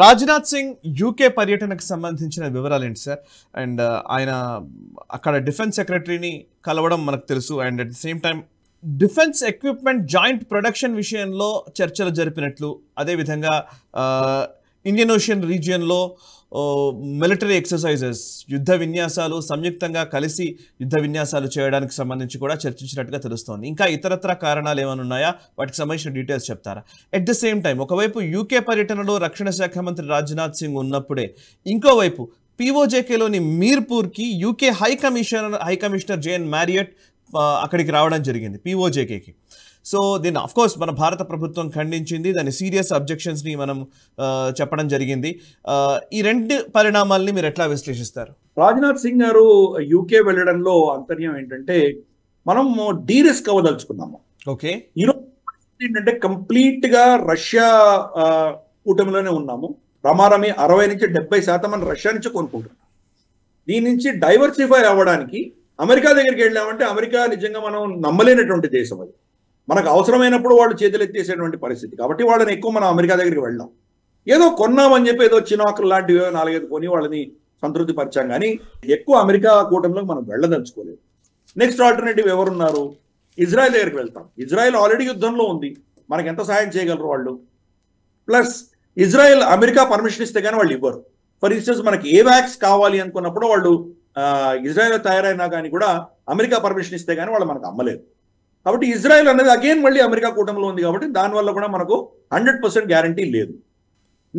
Rajnath Singh UK పర్యటనకు సంబంధించిన వివరాలు ఏంటి సార్? అండ్ ఆయన అక్కడ డిఫెన్స్ సెక్రటరీని కలవడం మనకు తెలుసు. And at the same time defence equipment joint production విషయంలో చర్చలు జరిపినట్లు, అదేవిధంగా ఇండియన్ ఓషన్ రీజియన్లో మిలిటరీ ఎక్సర్సైజెస్, యుద్ధ విన్యాసాలు, సంయుక్తంగా కలిసి యుద్ధ విన్యాసాలు చేయడానికి సంబంధించి కూడా చర్చించినట్టుగా తెలుస్తోంది. ఇంకా ఇతరత్ర కారణాలు ఏమైనా ఉన్నాయా? వాటికి సంబంధించిన డీటెయిల్స్ చెప్తారా? ఎట్ ద సేమ్ టైం ఒకవైపు యూకే పర్యటనలో రక్షణ శాఖ మంత్రి రాజ్నాథ్ సింగ్ ఉన్నప్పుడే, ఇంకోవైపు పీఓజేకేలోని మీర్పూర్కి UK high commissioner Jane Marriott అక్కడికి రావడం జరిగింది, పీఓజేకేకి. సో దీన్ని అఫ్కోర్స్ మన భారత ప్రభుత్వం ఖండించింది, దాని సీరియస్ అబ్జెక్షన్స్ని మనం చెప్పడం జరిగింది. ఈ రెండు పరిణామాల్ని మీరు ఎట్లా విశ్లేషిస్తారు? రాజ్నాథ్ సింగ్ గారు యూకే వెళ్ళడంలో అంతర్యం ఏంటంటే, మనం డీరిస్క్ అవ్వదలుచుకున్నాము. ఓకే, ఈరోజు ఏంటంటే కంప్లీట్ గా రష్యా కూటమిలోనే ఉన్నాము. రమారమి 60 నుంచి 70% మనం రష్యా నుంచి కొనుక్కుంటున్నాం. దీని నుంచి డైవర్సిఫై అవ్వడానికి అమెరికా దగ్గరికి వెళ్ళామంటే, అమెరికా నిజంగా మనం నమ్మలేనటువంటి దేశం అది. మనకు అవసరమైనప్పుడు వాళ్ళు చేతులు ఎత్తేసేటువంటి పరిస్థితి. కాబట్టి వాళ్ళని ఎక్కువ మనం అమెరికా దగ్గరికి వెళ్ళాం. ఏదో కొన్నామని చెప్పి ఏదో చినాకులు లాంటివి 4-5 కొని వాళ్ళని సంతృప్తి పరిచాం, కానీ ఎక్కువ అమెరికా కూటమిలోకి మనం వెళ్ళదలుచుకోలేదు. నెక్స్ట్ ఆల్టర్నేటివ్ ఎవరున్నారు? ఇజ్రాయెల్ దగ్గరికి వెళ్తాం. ఇజ్రాయెల్ ఆల్రెడీ యుద్ధంలో ఉంది, మనకి ఎంత సాయం చేయగలరు వాళ్ళు? ప్లస్ ఇజ్రాయెల్ అమెరికా పర్మిషన్ ఇస్తే కానీ వాళ్ళు ఇవ్వరు. ఫర్ ఇన్స్టెన్స్ మనకి ఏ వ్యాక్స్ కావాలి అనుకున్నప్పుడు వాళ్ళు ఇజ్రాయెల్ తయారైనా కానీ కూడా అమెరికా పర్మిషన్ ఇస్తే కానీ వాళ్ళు మనకు అమ్మలేదు. కాబట్టి ఇజ్రాయెల్ అనేది అగైన్ మళ్ళీ అమెరికా కూటమిలో ఉంది, కాబట్టి దానివల్ల కూడా మనకు 100% గ్యారంటీ లేదు.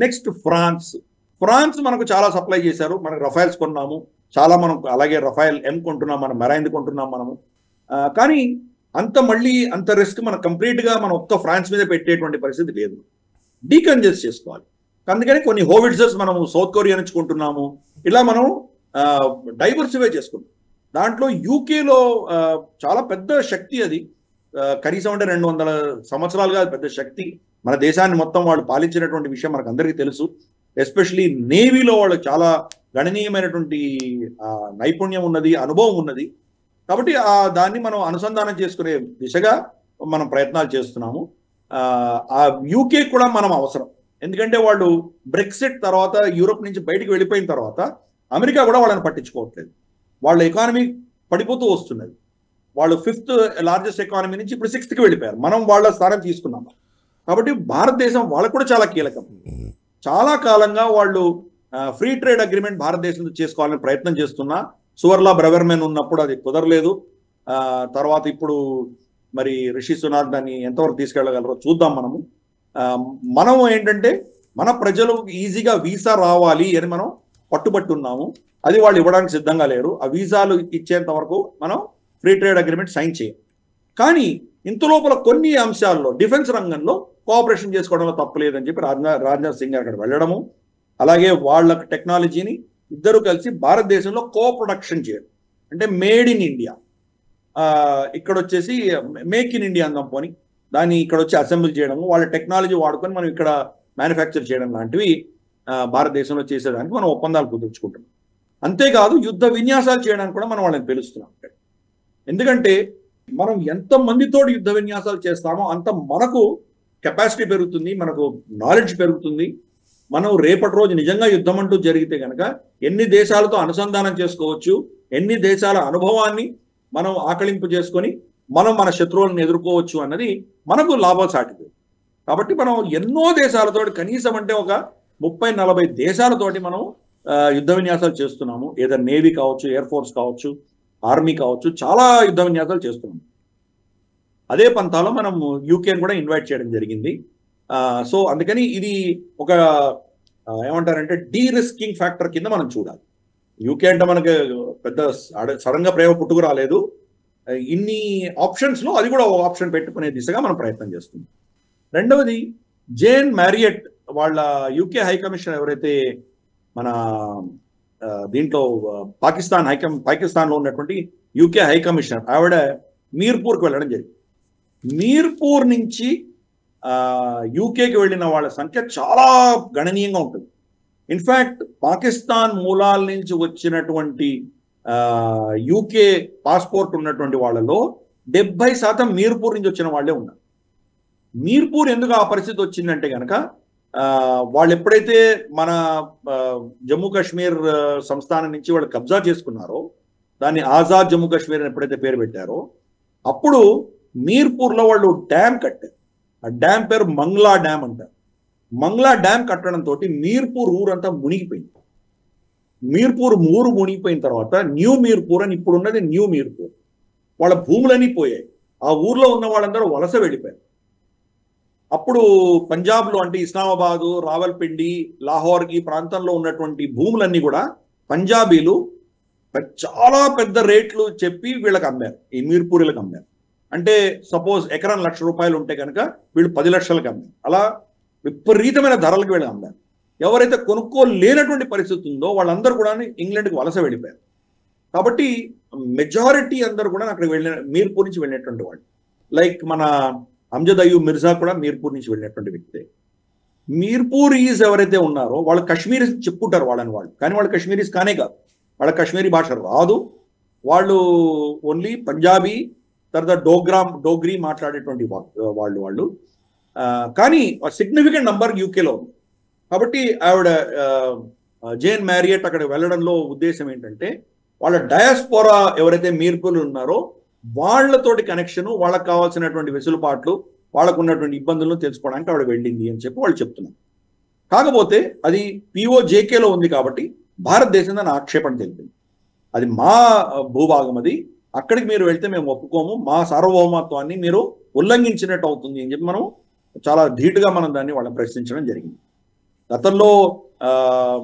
నెక్స్ట్ ఫ్రాన్స్ మనకు చాలా సప్లై చేశారు, మనకు రఫైల్స్ కొన్నాము చాలా, మనం అలాగే రఫైల్ M కొంటున్నాం, మనం మెరైన్ కొంటున్నాం మనము. కానీ మళ్ళీ అంత రిస్క్ మనం కంప్లీట్గా మనం ఒక్క ఫ్రాన్స్ మీద పెట్టేటువంటి పరిస్థితి లేదు. డీకంజెస్ట్ చేసుకోవాలి. అందుకని కొన్ని హోవిట్జర్స్ మనము సౌత్ కొరియా నుంచి కొంటున్నాము. ఇలా మనం డైవర్సిఫై చేసుకుంటాం. దాంట్లో యూకేలో చాలా పెద్ద శక్తి అది, కనీసం అంటే 200 సంవత్సరాలుగా పెద్ద శక్తి. మన దేశాన్ని మొత్తం వాళ్ళు పాలించినటువంటి విషయం మనకు అందరికీ తెలుసు. ఎస్పెషలీ నేవీలో వాళ్ళు చాలా గణనీయమైనటువంటి నైపుణ్యం ఉన్నది, అనుభవం ఉన్నది. కాబట్టి దాన్ని మనం అనుసంధానం చేసుకునే దిశగా మనం ప్రయత్నాలు చేస్తున్నాము. ఆ యూకే కూడా మనం అవసరం, ఎందుకంటే వాళ్ళు బ్రెక్సిట్ తర్వాత యూరోప్ నుంచి బయటికి వెళ్ళిపోయిన తర్వాత అమెరికా కూడా వాళ్ళని పట్టించుకోవట్లేదు. వాళ్ళ ఎకానమీ పడిపోతూ వస్తున్నది. వాళ్ళు 5th లార్జెస్ట్ ఎకానమీ నుంచి ఇప్పుడు 6th వెళ్ళిపోయారు. మనం వాళ్ళ స్థానం తీసుకున్నాము. కాబట్టి భారతదేశం వాళ్ళకు కూడా చాలా కీలకం. చాలా కాలంగా వాళ్ళు ఫ్రీ ట్రేడ్ అగ్రిమెంట్ భారతదేశంతో చేసుకోవాలని ప్రయత్నం చేస్తున్నా, సువర్లా బ్రెవర్మెన్ ఉన్నప్పుడు అది కుదరలేదు. తర్వాత ఇప్పుడు మరి రిషి సునాక్ దాన్ని ఎంతవరకు తీసుకెళ్ళగలరో చూద్దాం. మనం ఏంటంటే మన ప్రజలకు ఈజీగా వీసా రావాలి అని మనం పట్టుబట్టి ఉన్నాము. అది వాళ్ళు ఇవ్వడానికి సిద్ధంగా లేరు. ఆ వీసాలు ఇచ్చేంత వరకు మనం ఫ్రీ ట్రేడ్ అగ్రిమెంట్ సైన్ చేయం. కానీ ఇంత లోపల కొన్ని అంశాల్లో డిఫెన్స్ రంగంలో కోఆపరేషన్ చేసుకోవడంలో తప్పులేదని చెప్పి రాజ్నాథ్ సింగ్ అక్కడ వెళ్ళడము, అలాగే వాళ్ళ టెక్నాలజీని ఇద్దరు కలిసి భారతదేశంలో కో ప్రొడక్షన్ చేయడం, అంటే మేడ్ ఇన్ ఇండియా, ఇక్కడ వచ్చేసి మేక్ ఇన్ ఇండియా అందాం పోని, దాన్ని ఇక్కడ వచ్చి అసెంబ్లీ చేయడము, వాళ్ళ టెక్నాలజీ వాడుకొని మనం ఇక్కడ మ్యానుఫ్యాక్చర్ చేయడం లాంటివి భారతదేశంలో చేసేదానికి మనం ఒప్పందాలు కుదుర్చుకుంటున్నాం. అంతేకాదు యుద్ధ విన్యాసాలు చేయడానికి కూడా మనం వాళ్ళని పిలుస్తున్నాం. ఎందుకంటే మనం ఎంత మందితోటి యుద్ధ విన్యాసాలు చేస్తామో అంత మనకు కెపాసిటీ పెరుగుతుంది, మనకు నాలెడ్జ్ పెరుగుతుంది. మనం రేపటి రోజు నిజంగా యుద్ధం అంటూ జరిగితే కనుక ఎన్ని దేశాలతో అనుసంధానం చేసుకోవచ్చు, ఎన్ని దేశాల అనుభవాన్ని మనం ఆకలింపు చేసుకొని మనం మన శత్రువులను ఎదుర్కోవచ్చు అన్నది మనకు లాభసాటిది. కాబట్టి మనం ఎన్నో దేశాలతోటి, కనీసం అంటే ఒక 30-40 దేశాలతోటి మనం యుద్ధ విన్యాసాలు చేస్తున్నాము. ఏదో నేవీ కావచ్చు, ఎయిర్ ఫోర్స్ కావచ్చు, ఆర్మీ కావచ్చు, చాలా యుద్ధ విన్యాసాలు చేస్తున్నాము. అదే పంతాలో మనం యూకేని కూడా ఇన్వైట్ చేయడం జరిగింది. సో అందుకని ఇది ఒక ఏమంటారంటే డీరిస్కింగ్ ఫ్యాక్టర్ కింద మనం చూడాలి. యూకే అంటే మనకు పెద్ద సడన్గా ప్రేమ పుట్టుకు రాలేదు. ఇన్ని ఆప్షన్స్లో అది కూడా ఒక ఆప్షన్ పెట్టుకునే దిశగా మనం ప్రయత్నం చేస్తున్నాం. రెండవది, జేన్ మ్యారియట్ వాళ్ళ యూకే హై కమిషనర్ ఎవరైతే మన దీంట్లో పాకిస్తాన్లో ఉన్నటువంటి యూకే హై కమిషనర్, ఆవిడ మీర్పూర్కి వెళ్ళడం జరిగింది. మీర్పూర్ నుంచి యూకేకి వెళ్ళిన వాళ్ళ సంఖ్య చాలా గణనీయంగా ఉంటుంది. ఇన్ఫ్యాక్ట్ పాకిస్తాన్ మూలాల నుంచి వచ్చినటువంటి యూకే పాస్పోర్ట్ ఉన్నటువంటి వాళ్ళలో 70% మీర్పూర్ నుంచి వచ్చిన వాళ్ళే ఉన్నారు. మీర్పూర్ ఎందుకు ఆ పరిస్థితి వచ్చిందంటే కనుక వాళ్ళు ఎప్పుడైతే మన జమ్మూ కాశ్మీర్ సంస్థానం నుంచి వాళ్ళు కబ్జా చేసుకున్నారో, దాన్ని ఆజాద్ జమ్మూ కాశ్మీర్ అని ఎప్పుడైతే పేరు పెట్టారో, అప్పుడు మీర్పూర్లో వాళ్ళు డ్యామ్ కట్టారు. ఆ డ్యామ్ పేరు మంగ్లా డ్యామ్ అంటారు. మంగ్లా డ్యామ్ కట్టడంతో మీర్పూర్ ఊరంతా మునిగిపోయింది. మీర్పూర్ ఊరు మునిగిపోయిన తర్వాత న్యూ మీర్పూర్ అని ఇప్పుడు ఉన్నది న్యూ మీర్పూర్. వాళ్ళ భూములన్నీ పోయాయి. ఆ ఊర్లో ఉన్న వాళ్ళందరూ వలస వెళ్ళిపోయారు. అప్పుడు పంజాబ్లో అంటే ఇస్లామాబాదు, రావల్పిండి, లాహోర్ ఈ ప్రాంతంలో ఉన్నటువంటి భూములన్నీ కూడా పంజాబీలు చాలా పెద్ద రేట్లు చెప్పి వీళ్ళకి అమ్మారు, ఈ మీర్పూర్లకు అమ్మారు. అంటే సపోజ్ ఎకరం ₹1,00,000 ఉంటే కనుక వీళ్ళు 10 లక్షలకు అమ్మారు. అలా విపరీతమైన ధరలకు వీళ్ళు అమ్మారు. ఎవరైతే కొనుక్కోలేనటువంటి పరిస్థితి ఉందో వాళ్ళందరూ కూడా ఇంగ్లాండ్కి వలస వెళ్ళిపోయారు. కాబట్టి మెజారిటీ అందరూ కూడా అక్కడికి వెళ్ళిన మీర్పూర్ నుంచి వెళ్ళినటువంటి వాళ్ళు. లైక్ మన అమ్జద్ అయ్యూబ్ మిర్జా కూడా మీర్పూర్ నుంచి వెళ్ళినటువంటి వ్యక్తే. మీర్పూరీస్ ఎవరైతే ఉన్నారో వాళ్ళు కశ్మీరీస్ చెప్పుకుంటారు వాళ్ళని వాళ్ళు, కానీ వాళ్ళు కశ్మీరీస్ కానే కాదు. వాళ్ళ కశ్మీరీ భాష రాదు. వాళ్ళు ఓన్లీ పంజాబీ, తర్వాత డోగ్రీ మాట్లాడేటువంటి వాళ్ళు. కానీ సిగ్నిఫికెంట్ నంబర్ యూకేలో ఉంది. కాబట్టి ఆవిడ జేన్ మ్యారియట్ అక్కడ వెళ్ళడంలో ఉద్దేశం ఏంటంటే వాళ్ళ డయాస్పోరా ఎవరైతే మీర్పూర్లు ఉన్నారో వాళ్ళతోటి కనెక్షను, వాళ్ళకి కావాల్సినటువంటి వెసులుబాట్లు, వాళ్ళకు ఉన్నటువంటి ఇబ్బందులను తెలుసుకోవడానికి ఆవిడ వెళ్ళింది అని చెప్పి వాళ్ళు చెప్తున్నారు. కాకపోతే అది POJKలో ఉంది కాబట్టి భారతదేశం దాని ఆక్షేపణ తెలిపింది. అది మా భూభాగం, అది అక్కడికి మీరు వెళ్తే మేము ఒప్పుకోము, మా సార్వభౌమత్వాన్ని మీరు ఉల్లంఘించినట్టు అవుతుంది అని చెప్పి మనం చాలా ధీటుగా మనం దాన్ని వాళ్ళని ప్రశ్నించడం జరిగింది. గతంలో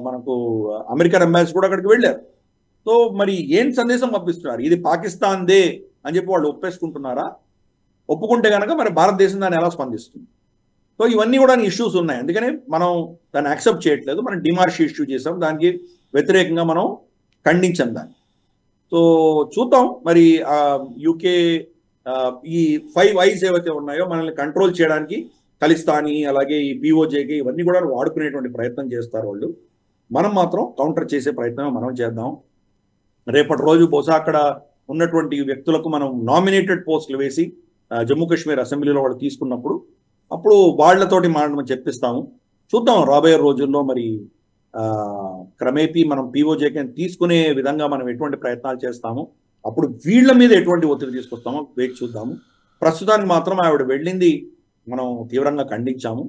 మనకు అమెరికన్ ఎంబాసీ కూడా అక్కడికి వెళ్ళారు. సో మరి ఏం సందేశం పంపిస్తున్నారు? ఇది పాకిస్తాన్దే అని చెప్పి వాళ్ళు ఒప్పేసుకుంటున్నారా? ఒప్పుకుంటే కనుక మరి భారతదేశం దాన్ని ఎలా స్పందిస్తుంది? సో ఇవన్నీ కూడా ఇష్యూస్ ఉన్నాయి. అందుకనే మనం దాన్ని యాక్సెప్ట్ చేయట్లేదు. మనం డిమార్షి ఇష్యూ చేసాం, దానికి వ్యతిరేకంగా మనం ఖండించాం దాన్ని. సో చూద్దాం మరి యూకే ఈ 5 ఐస్ ఏవైతే ఉన్నాయో మనల్ని కంట్రోల్ చేయడానికి ఖలిస్తానీ, అలాగే ఈ POJK ఇవన్నీ కూడా వాడుకునేటువంటి ప్రయత్నం చేస్తారు వాళ్ళు. మనం మాత్రం కౌంటర్ చేసే ప్రయత్నం మనం చేద్దాం. రేపటి రోజు బహుశా అక్కడ ఉన్నటువంటి వ్యక్తులకు మనం నామినేటెడ్ పోస్టులు వేసి జమ్మూ కాశ్మీర్ అసెంబ్లీలో వాళ్ళు తీసుకున్నప్పుడు అప్పుడు వాళ్లతోటి మనం చెప్పిస్తాము. చూద్దాం రాబోయే రోజుల్లో మరి క్రమేపీ మనం POJKని తీసుకునే విధంగా మనం ఎటువంటి ప్రయత్నాలు చేస్తాము, అప్పుడు వీళ్ళ మీద ఎటువంటి ఒత్తిడి తీసుకొస్తామో వేచి చూద్దాము. ప్రస్తుతానికి మాత్రం ఆవిడ వెళ్ళింది మనం తీవ్రంగా ఖండించాము.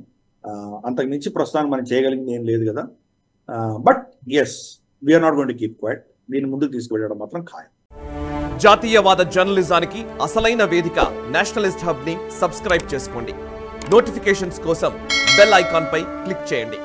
అంతకుమించి ప్రస్తుతానికి మనం చేయగలిగింది ఏం లేదు కదా. But yes, we are not going to keep quiet. దీన్ని ముందుకు తీసుకువెళ్ళడం మాత్రం ఖాయం. జాతీయవాద జర్నలిజానికి అసలైన వేదిక నేషనలిస్ట్ హబ్ ని సబ్స్క్రైబ్ చేసుకోండి. నోటిఫికేషన్స్ కోసం బెల్ ఐకాన్ పై క్లిక్ చేయండి.